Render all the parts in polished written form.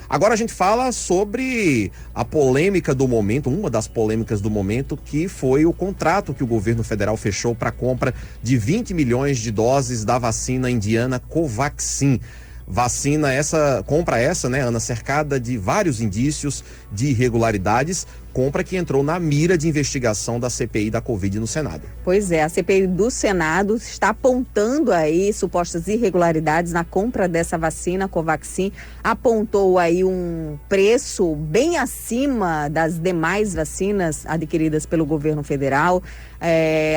Agora a gente fala sobre a polêmica do momento, uma das polêmicas do momento, que foi o contrato que o governo federal fechou para a compra de 20 milhões de doses da vacina indiana Covaxin. Vacina compra essa, né, Ana, cercada de vários indícios de irregularidades, compra que entrou na mira de investigação da CPI da Covid no Senado. Pois é, a CPI do Senado está apontando aí supostas irregularidades na compra dessa vacina Covaxin, apontou aí um preço bem acima das demais vacinas adquiridas pelo governo federal.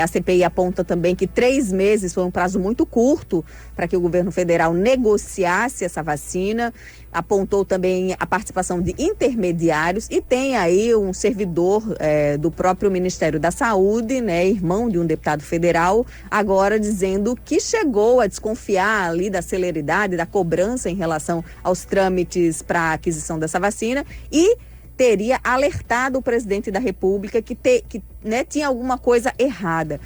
A CPI aponta também que 3 meses foi um prazo muito curto para que o governo federal negociasse essa vacina. Apontou também a participação de intermediários e tem aí um servidor do próprio Ministério da Saúde, né, irmão de um deputado federal, agora dizendo que chegou a desconfiar ali da celeridade, da cobrança em relação aos trâmites para a aquisição dessa vacina e teria alertado o presidente da República que tinha alguma coisa errada.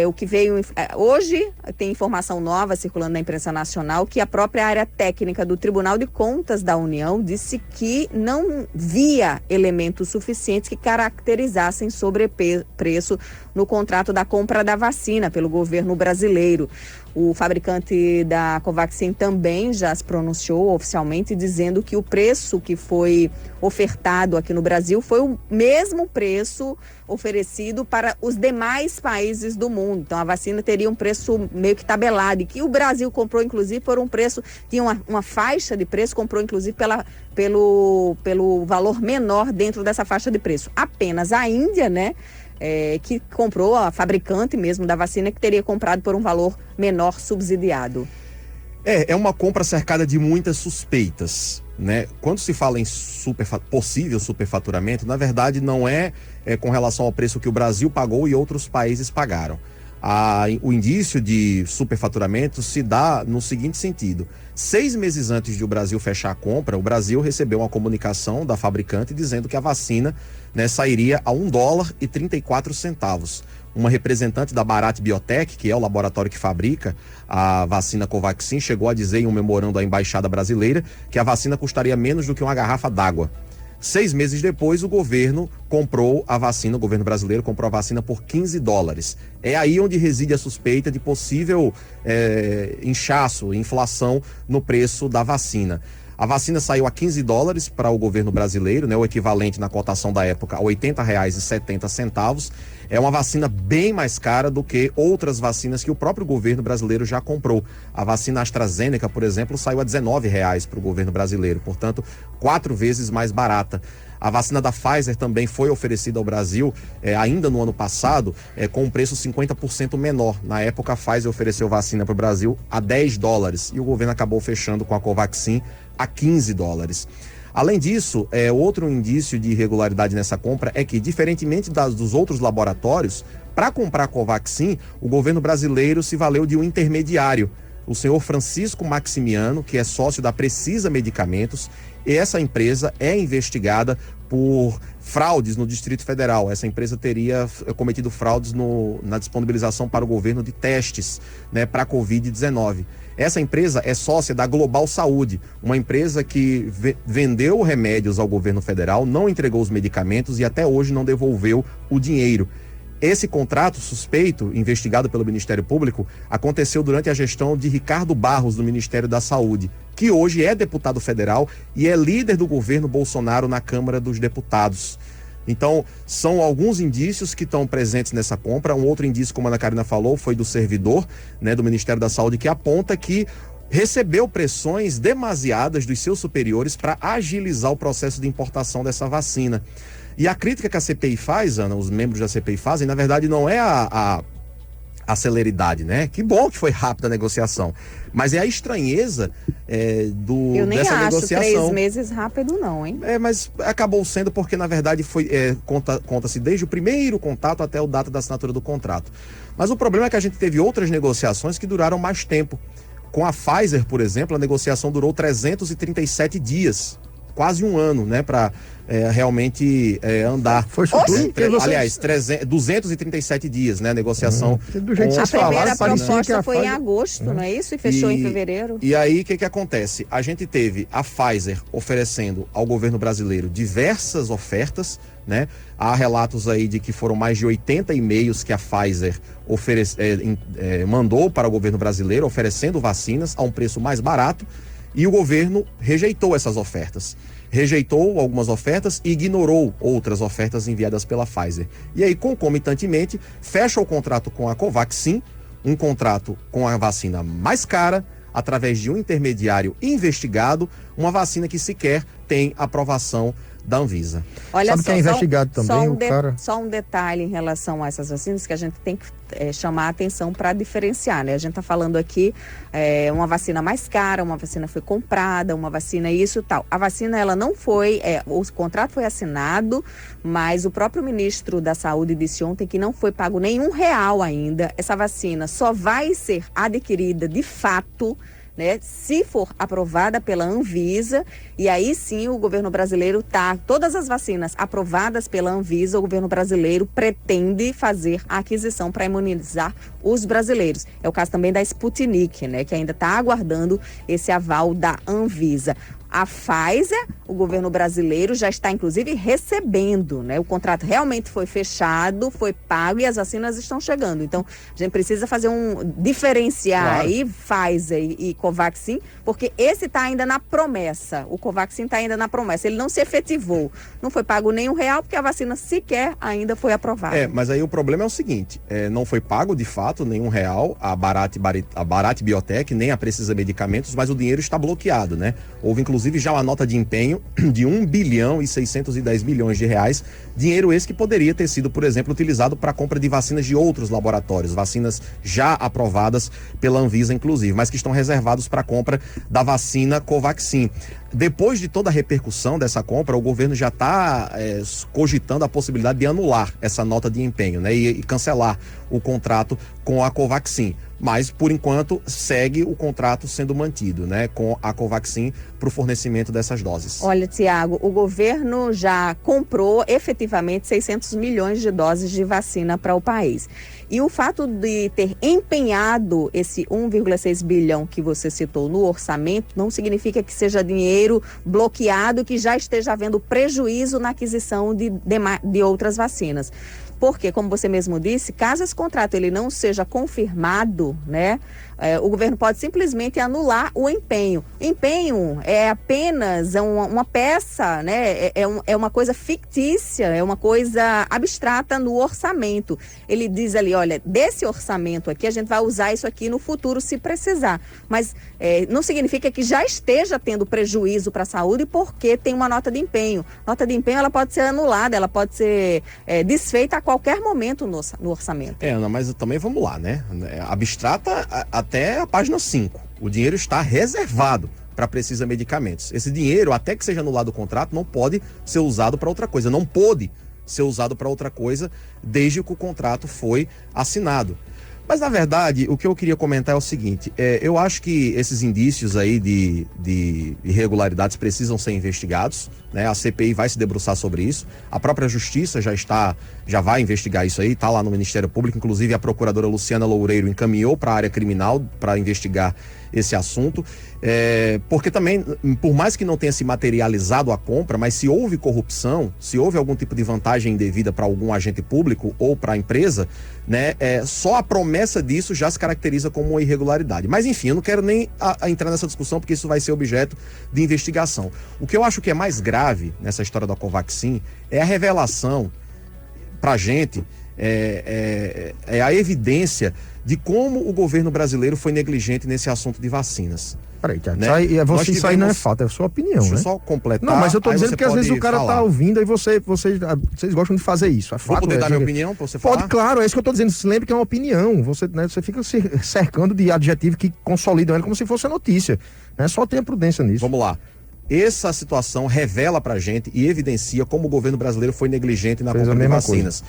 O que veio hoje, tem informação nova circulando na imprensa nacional que a própria área técnica do Tribunal de Contas da União disse que não via elementos suficientes que caracterizassem sobrepreço no contrato da compra da vacina pelo governo brasileiro. O fabricante da Covaxin também já se pronunciou oficialmente dizendo que o preço que foi ofertado aqui no Brasil foi o mesmo preço oferecido para os demais países do mundo. Então a vacina teria um preço meio que tabelado e que o Brasil comprou inclusive por um preço, tinha uma faixa de preço, comprou inclusive pelo valor menor dentro dessa faixa de preço. Apenas a Índia, né? Que comprou, a fabricante mesmo da vacina, que teria comprado por um valor menor subsidiado. É uma compra cercada de muitas suspeitas, né? Quando se fala em possível superfaturamento, na verdade não é com relação ao preço que o Brasil pagou e outros países pagaram. O indício de superfaturamento se dá no seguinte sentido: 6 meses antes de o Brasil fechar a compra, o Brasil recebeu uma comunicação da fabricante dizendo que a vacina, né, sairia a $1,34. Uma representante da Bharat Biotech, que é o laboratório que fabrica a vacina Covaxin, chegou a dizer em um memorando à embaixada brasileira que a vacina custaria menos do que uma garrafa d'água. 6 meses depois, o governo brasileiro comprou a vacina por $15. É aí onde reside a suspeita de possível inchaço, inflação no preço da vacina. A vacina saiu a $15 para o governo brasileiro, né, o equivalente na cotação da época a R$ 80,70. É uma vacina bem mais cara do que outras vacinas que o próprio governo brasileiro já comprou. A vacina AstraZeneca, por exemplo, saiu a R$19 para o governo brasileiro, portanto, 4 vezes mais barata. A vacina da Pfizer também foi oferecida ao Brasil ainda no ano passado com um preço 50% menor. Na época, a Pfizer ofereceu vacina para o Brasil a $10 e o governo acabou fechando com a Covaxin a $15. Além disso, outro indício de irregularidade nessa compra é que, diferentemente dos outros laboratórios, para comprar a Covaxin, o governo brasileiro se valeu de um intermediário, o senhor Francisco Maximiano, que é sócio da Precisa Medicamentos, e essa empresa é investigada por fraudes no Distrito Federal. Essa empresa teria cometido fraudes na disponibilização para o governo de testes, né, para a Covid-19. Essa empresa é sócia da Global Saúde, uma empresa que vendeu remédios ao governo federal, não entregou os medicamentos e até hoje não devolveu o dinheiro. Esse contrato suspeito, investigado pelo Ministério Público, aconteceu durante a gestão de Ricardo Barros, do Ministério da Saúde, que hoje é deputado federal e é líder do governo Bolsonaro na Câmara dos Deputados. Então, são alguns indícios que estão presentes nessa compra. Um outro indício, como a Ana Carina falou, foi do servidor, né, do Ministério da Saúde, que aponta que recebeu pressões demasiadas dos seus superiores para agilizar o processo de importação dessa vacina. E a crítica que a CPI faz, Ana, os membros da CPI fazem, na verdade não é a celeridade, né? Que bom que foi rápida a negociação, mas é a estranheza Eu nem dessa acho negociação. 3 meses rápido não, hein? Mas acabou sendo porque, na verdade, conta-se desde o primeiro contato até a data da assinatura do contrato. Mas o problema é que a gente teve outras negociações que duraram mais tempo. Com a Pfizer, por exemplo, a negociação durou 337 dias. quase um ano, né, para realmente andar. Foi isso tudo? Aliás, 237 dias, né, negociação. Do jeito que vocês falaram, primeira parecia que proposta a foi em Pfizer... agosto, não é isso? E fechou em fevereiro. E aí, o que acontece? A gente teve a Pfizer oferecendo ao governo brasileiro diversas ofertas, né? Há relatos aí de que foram mais de 80 e-mails que a Pfizer mandou para o governo brasileiro, oferecendo vacinas a um preço mais barato, e o governo rejeitou essas ofertas. Rejeitou algumas ofertas e ignorou outras ofertas enviadas pela Pfizer. E aí, concomitantemente, fecha o contrato com a Covaxin, um contrato com a vacina mais cara, através de um intermediário investigado, uma vacina que sequer tem aprovação da Anvisa. Olha, sabe quem é investigado também? Só um detalhe em relação a essas vacinas que a gente tem que chamar a atenção para diferenciar, né? A gente está falando aqui uma vacina mais cara, uma vacina foi comprada, uma vacina isso e tal. A vacina, ela não foi, o contrato foi assinado, mas o próprio ministro da Saúde disse ontem que não foi pago nenhum real ainda. Essa vacina só vai ser adquirida de fato, né, se for aprovada pela Anvisa, e aí sim o governo brasileiro todas as vacinas aprovadas pela Anvisa, o governo brasileiro pretende fazer a aquisição para imunizar os brasileiros. É o caso também da Sputnik, né, que ainda está aguardando esse aval da Anvisa. A Pfizer, o governo brasileiro já está, inclusive, recebendo, né? O contrato realmente foi fechado, foi pago e as vacinas estão chegando. Então, a gente precisa fazer diferenciar aí Pfizer e Covaxin, porque esse está ainda na promessa. O Covaxin está ainda na promessa. Ele não se efetivou. Não foi pago nenhum real, porque a vacina sequer ainda foi aprovada. Mas aí o problema é o seguinte, não foi pago, de fato, nenhum real a Bharat Biotech, nem a Precisa Medicamentos, mas o dinheiro está bloqueado, né? Houve, inclusive, já uma nota de empenho de 1 bilhão e 610 milhões de reais, dinheiro esse que poderia ter sido, por exemplo, utilizado para a compra de vacinas de outros laboratórios, vacinas já aprovadas pela Anvisa, inclusive, mas que estão reservados para a compra da vacina Covaxin. Depois de toda a repercussão dessa compra, o governo já está cogitando a possibilidade de anular essa nota de empenho, né, e cancelar o contrato com a Covaxin. Mas, por enquanto, segue o contrato sendo mantido, né, com a Covaxin para o fornecimento dessas doses. Olha, Tiago, o governo já comprou efetivamente 600 milhões de doses de vacina para o país. E o fato de ter empenhado esse 1,6 bilhão que você citou no orçamento não significa que seja dinheiro bloqueado, que já esteja havendo prejuízo na aquisição de outras vacinas. Porque, como você mesmo disse, caso esse contrato ele não seja confirmado, né, o governo pode simplesmente anular o empenho. Empenho é apenas uma peça, né, é uma coisa fictícia, é uma coisa abstrata no orçamento. Ele diz ali, olha, desse orçamento aqui a gente vai usar isso aqui no futuro se precisar. Mas não significa que já esteja tendo prejuízo para a saúde porque tem uma nota de empenho. Nota de empenho ela pode ser anulada, ela pode ser desfeita a qualquer momento no orçamento. Ana, mas também vamos lá, né? Abstrata até a página 5. O dinheiro está reservado para Precisa Medicamentos. Esse dinheiro, até que seja anulado o contrato, não pode ser usado para outra coisa. Não pôde ser usado para outra coisa desde que o contrato foi assinado. Mas, na verdade, o que eu queria comentar é o seguinte, eu acho que esses indícios aí de irregularidades precisam ser investigados, né? A CPI vai se debruçar sobre isso, a própria Justiça já vai investigar isso aí, está lá no Ministério Público, inclusive a procuradora Luciana Loureiro encaminhou para a área criminal para investigar esse assunto, porque também, por mais que não tenha se materializado a compra, mas se houve corrupção, se houve algum tipo de vantagem indevida para algum agente público ou para a empresa, né, só a promessa disso já se caracteriza como uma irregularidade. Mas enfim, eu não quero nem entrar nessa discussão porque isso vai ser objeto de investigação. O que eu acho que é mais grave nessa história da Covaxin é a revelação pra gente, a evidência de como o governo brasileiro foi negligente nesse assunto de vacinas. Peraí, Tiago, né? Isso aí não é fato, é a sua opinião, deixa né? eu só completar. Não, mas eu tô dizendo que às vezes o cara falar. tá ouvindo e vocês gostam de fazer isso. Vou poder dar minha opinião pra você falar? Pode, claro, é isso que eu tô dizendo. Se lembre que é uma opinião. Você fica se cercando de adjetivos que consolidam ele como se fosse a notícia. Né? Só tenha prudência nisso. Vamos lá. Essa situação revela pra gente e evidencia como o governo brasileiro foi negligente na compra de vacinas.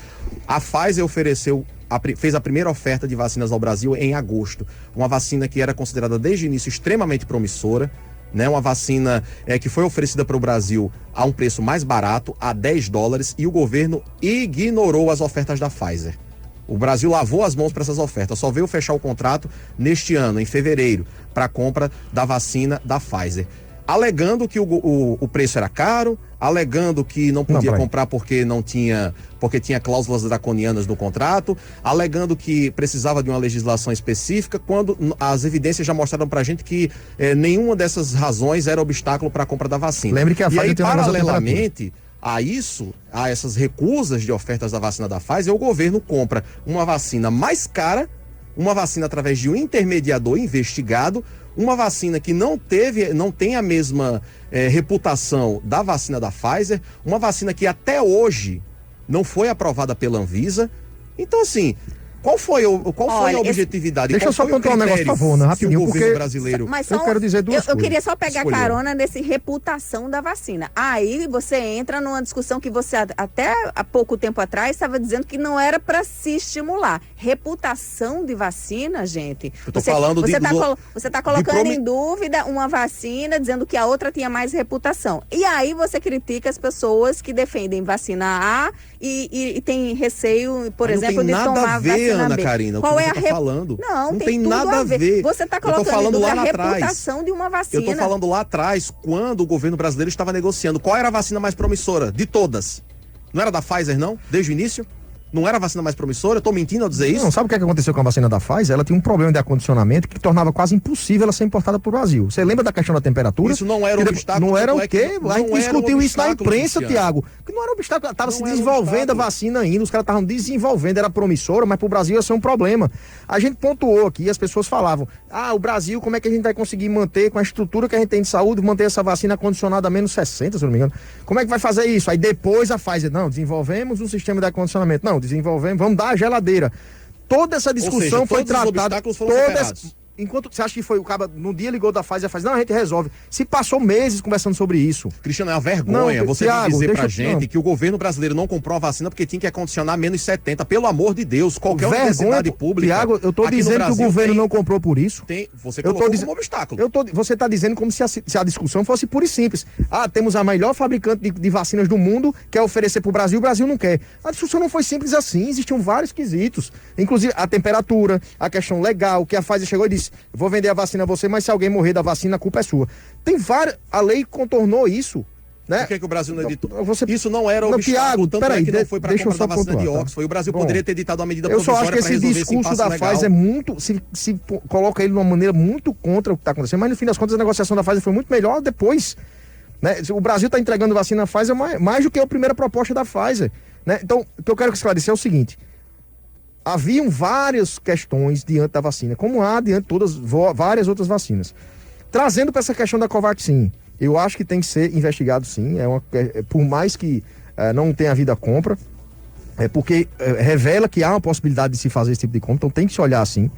A Pfizer fez a primeira oferta de vacinas ao Brasil em agosto. Uma vacina que era considerada desde o início extremamente promissora, né? Uma vacina que foi oferecida para o Brasil a um preço mais barato, a $10, e o governo ignorou as ofertas da Pfizer. O Brasil lavou as mãos para essas ofertas, só veio fechar o contrato neste ano, em fevereiro, para a compra da vacina da Pfizer. Alegando que o preço era caro, alegando que não podia comprar porque tinha cláusulas draconianas no contrato, alegando que precisava de uma legislação específica, quando as evidências já mostraram pra gente que nenhuma dessas razões era obstáculo para a compra da vacina. Lembre que a Pfizer tem paralelamente a essas recusas de ofertas da vacina da Pfizer, o governo compra uma vacina mais cara, uma vacina através de um intermediador investigado, uma vacina que não tem a mesma reputação da vacina da Pfizer, uma vacina que até hoje não foi aprovada pela Anvisa. Então, assim, qual foi a objetividade? Deixa eu só pontuar um negócio, por favor, rapidinho, porque brasileiro... eu quero dizer duas coisas. Eu queria só pegar carona nesse reputação da vacina. Aí você entra numa discussão que você até há pouco tempo atrás estava dizendo que não era para se estimular. Reputação de vacina, gente. Eu tô falando você está colocando em dúvida uma vacina, dizendo que a outra tinha mais reputação. E aí você critica as pessoas que defendem vacina A e tem receio, por exemplo, de tomar vacina Ana B. Karina, Qual o que é você está falando? Não tem nada a ver. Você está colocando lá a reputação de uma vacina. Eu estou falando lá atrás, quando o governo brasileiro estava negociando qual era a vacina mais promissora de todas. Não era da Pfizer, não? Desde o início? Não era a vacina mais promissora? Eu tô mentindo ao dizer isso? Não, sabe o que aconteceu com a vacina da Pfizer? Ela tinha um problema de acondicionamento que tornava quase impossível ela ser importada para o Brasil. Você lembra da questão da temperatura? Isso não era um obstáculo. Não era o quê? A gente discutiu isso na imprensa, Tiago. Que não era um obstáculo. Estava se desenvolvendo a vacina ainda, os caras estavam desenvolvendo, era promissora, mas para o Brasil ia ser um problema. A gente pontuou aqui, as pessoas falavam, o Brasil, como é que a gente vai conseguir manter, com a estrutura que a gente tem de saúde, manter essa vacina condicionada a menos 60, se não me engano. Como é que vai fazer isso? Aí depois a Pfizer, não, desenvolvemos um sistema de acondicionamento. Não, desenvolvemos, vamos dar a geladeira. Toda essa discussão foi tratada. Enquanto você acha que foi o cara no dia ligou da Pfizer, não, a gente resolve. Se passou meses conversando sobre isso. Cristiano, é uma vergonha você dizer pra gente que o governo brasileiro não comprou a vacina porque tinha que acondicionar menos 70. Pelo amor de Deus, qualquer universidade pública. Tiago, eu tô dizendo que o governo não comprou por isso. Você colocou como obstáculo. Você tá dizendo como se a discussão fosse pura e simples. Temos a melhor fabricante de vacinas do mundo, quer oferecer pro Brasil, o Brasil não quer. A discussão não foi simples assim, existiam vários quesitos. Inclusive a temperatura, a questão legal, que a Pfizer chegou e disse, vou vender a vacina a você, mas se alguém morrer da vacina, a culpa é sua. Tem várias... A lei contornou isso, né? Por que o Brasil não editou? Isso não era obstáculo, Tiago, tanto é que não foi para a compra da vacina de Oxford. O Brasil poderia ter editado uma medida provisória para resolver esse impasse legal. Eu só acho que esse discurso da Pfizer é muito... Se coloca ele de uma maneira muito contra o que está acontecendo, mas no fim das contas a negociação da Pfizer foi muito melhor depois. Né? O Brasil está entregando vacina à Pfizer mais do que a primeira proposta da Pfizer. Né? Então, o que eu quero esclarecer é o seguinte... Haviam várias questões diante da vacina, como há diante de várias outras vacinas. Trazendo para essa questão da Covaxin, eu acho que tem que ser investigado sim, por mais que não tenha havido a compra, porque revela que há uma possibilidade de se fazer esse tipo de compra, então tem que se olhar assim.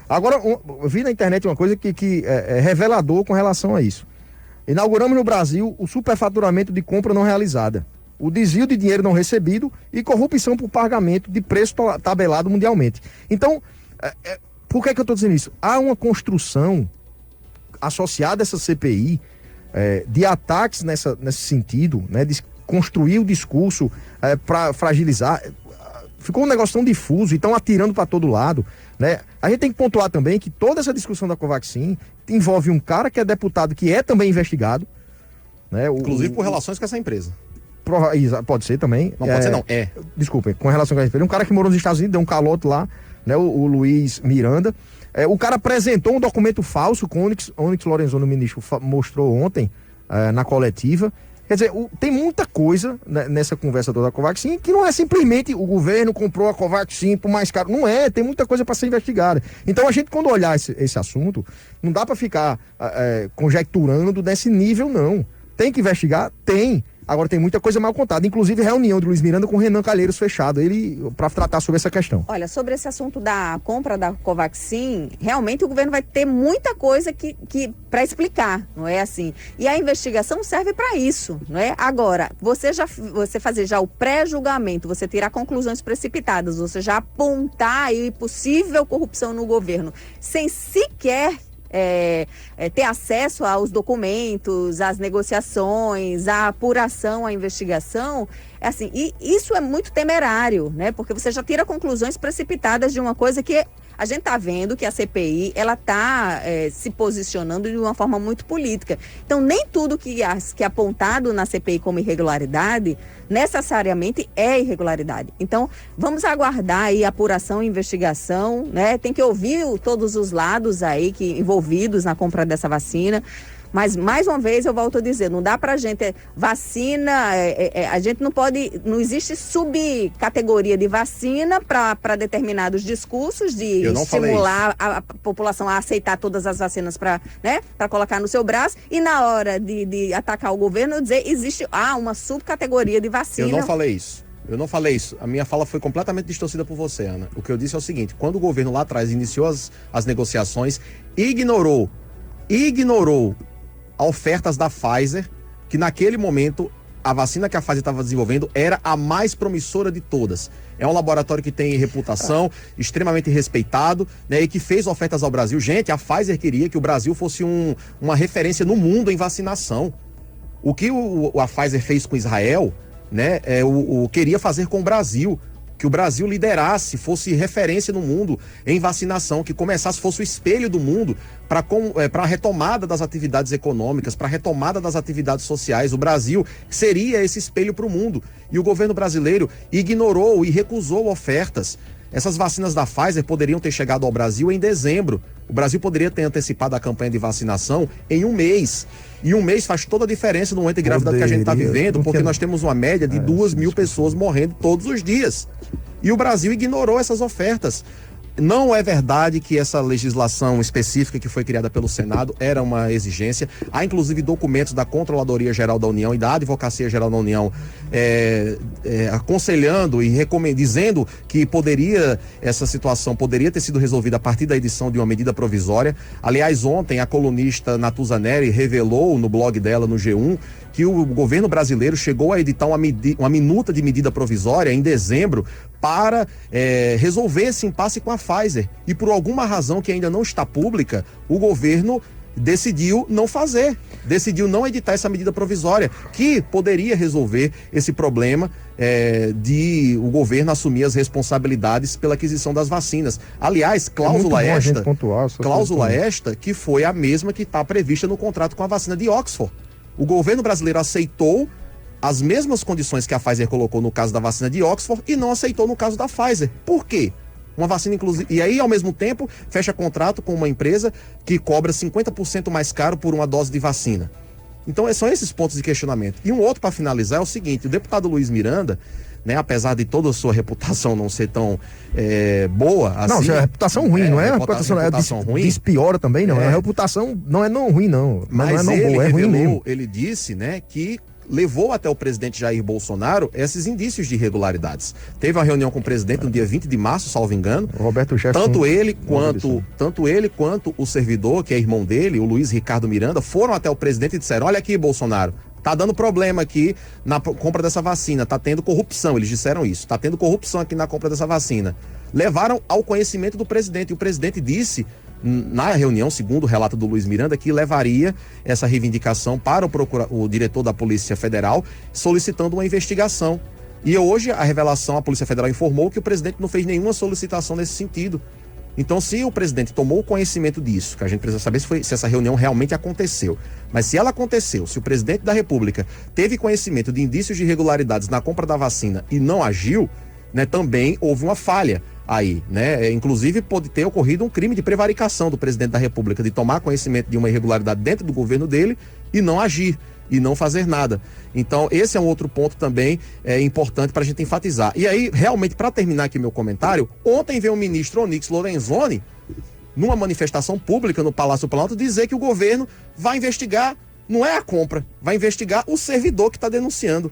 Agora, eu vi na internet uma coisa que é revelador com relação a isso. Inauguramos no Brasil o superfaturamento de compra não realizada, o desvio de dinheiro não recebido e corrupção por pagamento de preço tabelado mundialmente. Então, por que eu estou dizendo isso? Há uma construção associada a essa CPI de ataques nesse sentido, né, de construir o discurso para fragilizar. Ficou um negócio tão difuso e estão atirando para todo lado. Né? A gente tem que pontuar também que toda essa discussão da Covaxin envolve um cara que é deputado, que é também investigado. Né? Inclusive por relações com essa empresa. Pode ser também. Não pode ser não, Desculpa, com relação a isso. Um cara que morou nos Estados Unidos, deu um calote lá, né? O Luiz Miranda. O cara apresentou um documento falso com Onyx Lorenzoni, o ministro, mostrou ontem na coletiva. Quer dizer, tem muita coisa nessa conversa toda da Covaxin que não é simplesmente o governo comprou a Covaxin por mais caro. Não é, tem muita coisa para ser investigada. Então a gente, quando olhar esse assunto, não dá para ficar conjecturando nesse nível, não. Tem que investigar? Tem. Agora tem muita coisa mal contada, inclusive reunião do Luiz Miranda com o Renan Calheiros fechado, para tratar sobre essa questão. Olha, sobre esse assunto da compra da Covaxin, realmente o governo vai ter muita coisa que para explicar, não é assim? E a investigação serve para isso, não é? Agora, você fazer já o pré-julgamento, você tirar conclusões precipitadas, você já apontar aí possível corrupção no governo, sem sequer ter acesso aos documentos, às negociações, à apuração, à investigação, assim, e isso é muito temerário, né? Porque você já tira conclusões precipitadas de uma coisa que a gente está vendo que a CPI ela está se posicionando de uma forma muito política. Então, nem tudo que é apontado na CPI como irregularidade necessariamente é irregularidade. Então, vamos aguardar aí a apuração e investigação, né? Tem que ouvir todos os lados aí envolvidos na compra dessa vacina. Mas, mais uma vez, eu volto a dizer, não dá pra gente, vacina, a gente não existe subcategoria de vacina para determinados discursos de estimular a população a aceitar todas as vacinas para colocar no seu braço, e na hora de atacar o governo, dizer, existe uma subcategoria de vacina. Eu não falei isso. A minha fala foi completamente distorcida por você, Ana. O que eu disse é o seguinte: quando o governo lá atrás iniciou as negociações, ignorou ofertas da Pfizer, que naquele momento a vacina que a Pfizer estava desenvolvendo era a mais promissora de todas. É um laboratório que tem reputação, extremamente respeitado, né, e que fez ofertas ao Brasil. Gente, a Pfizer queria que o Brasil fosse uma referência no mundo em vacinação. O que a Pfizer fez com Israel, né, queria fazer com o Brasil. Que o Brasil liderasse, fosse referência no mundo em vacinação, que começasse, fosse o espelho do mundo para a retomada das atividades econômicas, para a retomada das atividades sociais. O Brasil seria esse espelho para o mundo. E o governo brasileiro ignorou e recusou ofertas. Essas vacinas da Pfizer poderiam ter chegado ao Brasil em dezembro. O Brasil poderia ter antecipado a campanha de vacinação em um mês. E um mês faz toda a diferença no momento de gravidade que a gente está vivendo, porque nós temos uma média de 2.000 pessoas morrendo todos os dias. E o Brasil ignorou essas ofertas. Não é verdade que essa legislação específica que foi criada pelo Senado era uma exigência. Há inclusive documentos da Controladoria Geral da União e da Advocacia Geral da União aconselhando e dizendo que essa situação poderia ter sido resolvida a partir da edição de uma medida provisória. Aliás, ontem a colunista Natuza Neri revelou no blog dela, no G1, que o governo brasileiro chegou a editar uma minuta de medida provisória em dezembro para resolver esse impasse com a Pfizer. E por alguma razão que ainda não está pública, o governo decidiu não fazer, decidiu não editar essa medida provisória, que poderia resolver esse problema de o governo assumir as responsabilidades pela aquisição das vacinas. Aliás, cláusula esta que foi a mesma que está prevista no contrato com a vacina de Oxford. O governo brasileiro aceitou as mesmas condições que a Pfizer colocou no caso da vacina de Oxford e não aceitou no caso da Pfizer. Por quê? Uma vacina inclusive. E aí, ao mesmo tempo, fecha contrato com uma empresa que cobra 50% mais caro por uma dose de vacina. Então, são esses pontos de questionamento. E um outro, para finalizar, é o seguinte: o deputado Luiz Miranda, né, apesar de toda a sua reputação não ser tão boa assim. Não, é reputação ruim, não é reputação ruim. Despiora também, não. É a reputação, não é não ruim, não. Mas não é não ele boa, é ruim mesmo. Ele disse, né, que levou até o presidente Jair Bolsonaro esses indícios de irregularidades. Teve uma reunião com o presidente no dia 20 de março, salvo engano. Roberto Jefferson, tanto ele quanto o servidor, que é irmão dele, o Luiz Ricardo Miranda, foram até o presidente e disseram: olha aqui, Bolsonaro, tá dando problema aqui na compra dessa vacina, tá tendo corrupção. Eles disseram isso, tá tendo corrupção aqui na compra dessa vacina. Levaram ao conhecimento do presidente, e o presidente disse na reunião, segundo o relato do Luiz Miranda, que levaria essa reivindicação para o diretor da Polícia Federal, solicitando uma investigação. E hoje a Polícia Federal informou que o presidente não fez nenhuma solicitação nesse sentido. Então, se o presidente tomou conhecimento disso, que a gente precisa saber se essa reunião realmente aconteceu, mas se ela aconteceu, se o presidente da República teve conhecimento de indícios de irregularidades na compra da vacina e não agiu, né, também houve uma falha aí, né? Inclusive pode ter ocorrido um crime de prevaricação do presidente da República, de tomar conhecimento de uma irregularidade dentro do governo dele e não agir, e não fazer nada. Então, esse é um outro ponto também importante para a gente enfatizar. E aí, realmente, para terminar aqui meu comentário, ontem veio o ministro Onyx Lorenzoni, numa manifestação pública no Palácio Planalto, dizer que o governo vai investigar, não é a compra, vai investigar o servidor que está denunciando.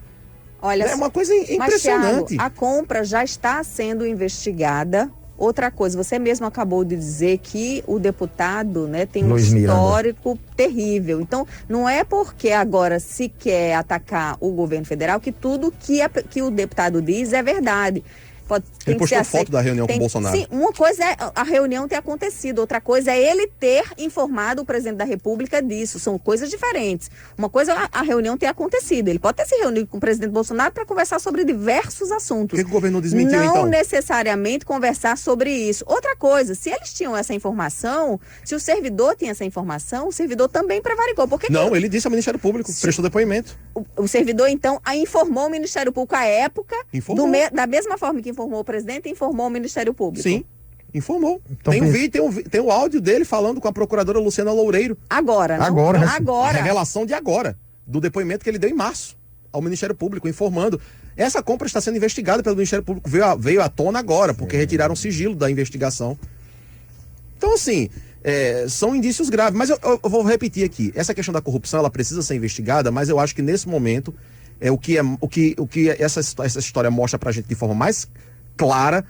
Olha, é uma coisa impressionante. Mas, Thiago, a compra já está sendo investigada. Outra coisa, você mesmo acabou de dizer que o deputado, né, tem um histórico terrível. Então, não é porque agora se quer atacar o governo federal que tudo que o deputado diz é verdade. Ele postou foto da reunião com o Bolsonaro. Sim, uma coisa é a reunião ter acontecido, outra coisa é ele ter informado o presidente da República disso. São coisas diferentes. Uma coisa é a reunião ter acontecido. Ele pode ter se reunido com o presidente Bolsonaro para conversar sobre diversos assuntos. Por que o governo não desmentiu, não então? Não necessariamente conversar sobre isso. Outra coisa, se eles tinham essa informação, se o servidor tinha essa informação, o servidor também prevaricou. Não, ele disse ao Ministério Público, prestou depoimento. O servidor, então, informou o Ministério Público à época, da mesma forma que informou o presidente, informou o Ministério Público. Sim, informou. Então, tem um vídeo, tem o áudio dele falando com a procuradora Luciana Loureiro. Agora, não? Agora. Agora. A revelação de agora, do depoimento que ele deu em março ao Ministério Público, informando. Essa compra está sendo investigada pelo Ministério Público, veio à tona agora, porque retiraram o sigilo da investigação. Então, assim, são indícios graves. Mas eu vou repetir aqui, essa questão da corrupção, ela precisa ser investigada, mas eu acho que nesse momento, o que essa história mostra pra gente de forma mais clara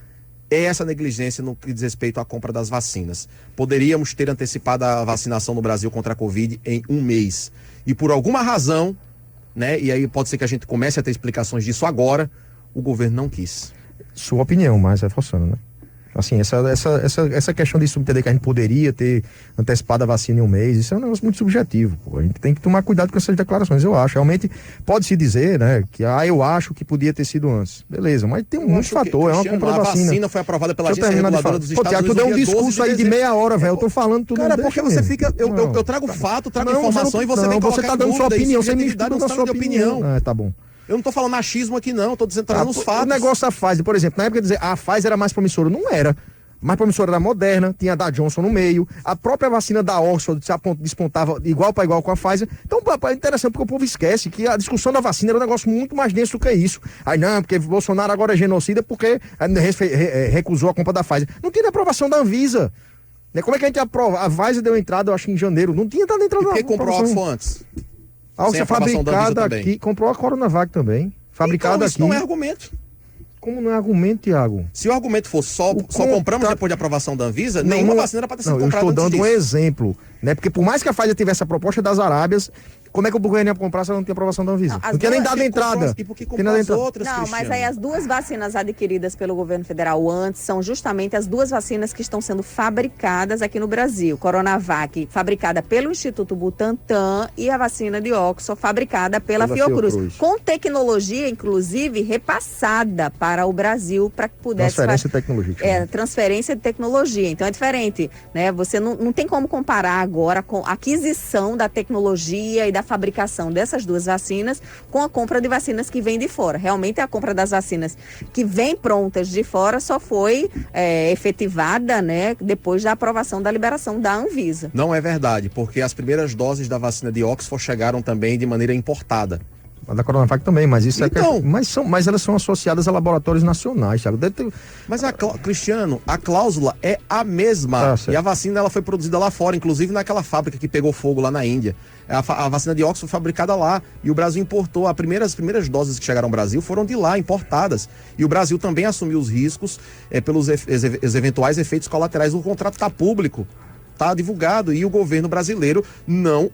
é essa negligência no que diz respeito à compra das vacinas. Poderíamos ter antecipado a vacinação no Brasil contra a Covid em 1 mês. E por alguma razão, né, e aí pode ser que a gente comece a ter explicações disso agora, o governo não quis. Sua opinião, mas reforçando, né? Assim, essa questão de subentender que a gente poderia ter antecipado a vacina em 1 mês, isso é um negócio muito subjetivo, pô. A gente tem que tomar cuidado com essas declarações, eu acho. Realmente, pode-se dizer, né, que eu acho que podia ter sido antes. Beleza, mas tem muitos fatores, é uma compra da vacina. A vacina foi aprovada pela Agência Reguladora dos Estados Unidos. Tu deu um discurso aí de meia hora, velho. Eu tô falando tudo. Cara, porque você fica... Eu trago fato, trago informação e você vem colocar você tá dando sua opinião, você me dá a sua opinião. Tá bom. Eu não tô falando achismo aqui, não. Eu tô trazendo os fatos. O negócio da Pfizer, por exemplo, na época dizer a Pfizer era mais promissora, não era. Mais promissora era a Moderna, tinha a da Johnson no meio, a própria vacina da Oxford despontava igual para igual com a Pfizer. Então, é interessante porque o povo esquece que a discussão da vacina era um negócio muito mais denso do que isso. Aí não, porque Bolsonaro agora é genocida porque recusou a compra da Pfizer. Não tinha aprovação da Anvisa. Como é que a gente aprova? A Pfizer deu entrada, eu acho, em janeiro. Não tinha dado entrada. E por que comprou a Oxford antes? A Oxford fabricada aqui, comprou a Coronavac também. Fabricada então, isso aqui. Não é argumento. Como não é argumento, Tiago? Se o argumento fosse só compramos depois de aprovação da Anvisa, nenhuma vacina era para ter sido comprada antes disso. Eu estou dando um disso. exemplo, né? Porque por mais que a Pfizer tivesse a proposta das Arábias, como é que o governo ia comprar se ela não tinha aprovação da Anvisa? Não tinha nem dado entrada. E por que comprou as outras, Não, Cristiano? mas aí as duas vacinas adquiridas pelo governo federal antes são justamente as duas vacinas que estão sendo fabricadas aqui no Brasil. Coronavac, fabricada pelo Instituto Butantan, e a vacina de Oxford, fabricada pela Fiocruz. Com tecnologia, inclusive, repassada para o Brasil para que pudesse... Transferência de tecnologia. Transferência de tecnologia. Então é diferente, né? Você não tem como comparar agora com a aquisição da tecnologia e da fabricação dessas duas vacinas com a compra de vacinas que vêm de fora. Realmente a compra das vacinas que vêm prontas de fora só foi efetivada, né, depois da aprovação da liberação da Anvisa. Não é verdade, porque as primeiras doses da vacina de Oxford chegaram também de maneira importada. A da Coronavac também, mas isso então, mas elas são associadas a laboratórios nacionais, Thiago. Mas Cristiano, a cláusula é a mesma. E a vacina ela foi produzida lá fora, inclusive naquela fábrica que pegou fogo lá na Índia. A vacina de Oxford foi fabricada lá e o Brasil importou. As primeiras doses que chegaram ao Brasil foram de lá, importadas. E o Brasil também assumiu os riscos pelos eventuais efeitos colaterais. O contrato está público. Está divulgado e o governo brasileiro não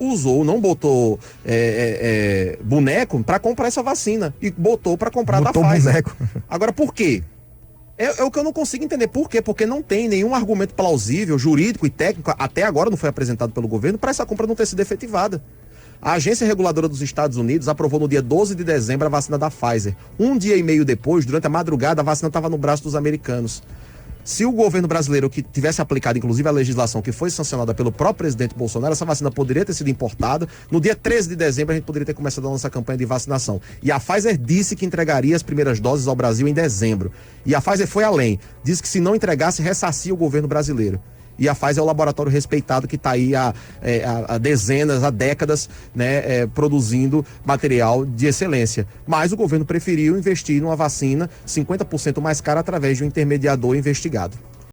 botou boneco para comprar essa vacina e botou para comprar da Pfizer. Boneco. Agora, por quê? É o que eu não consigo entender. Por quê? Porque não tem nenhum argumento plausível, jurídico e técnico, até agora não foi apresentado pelo governo, para essa compra não ter sido efetivada. A Agência Reguladora dos Estados Unidos aprovou no dia 12 de dezembro a vacina da Pfizer. Um dia e meio depois, durante a madrugada, a vacina estava no braço dos americanos. Se o governo brasileiro que tivesse aplicado, inclusive, a legislação que foi sancionada pelo próprio presidente Bolsonaro, essa vacina poderia ter sido importada. No dia 13 de dezembro, a gente poderia ter começado a nossa campanha de vacinação. E a Pfizer disse que entregaria as primeiras doses ao Brasil em dezembro. E a Pfizer foi além. Disse que se não entregasse, ressarcia o governo brasileiro. E a Pfizer é o laboratório respeitado que está aí há dezenas, há décadas, né, produzindo material de excelência. Mas o governo preferiu investir numa vacina 50% mais cara através de um intermediador investigado.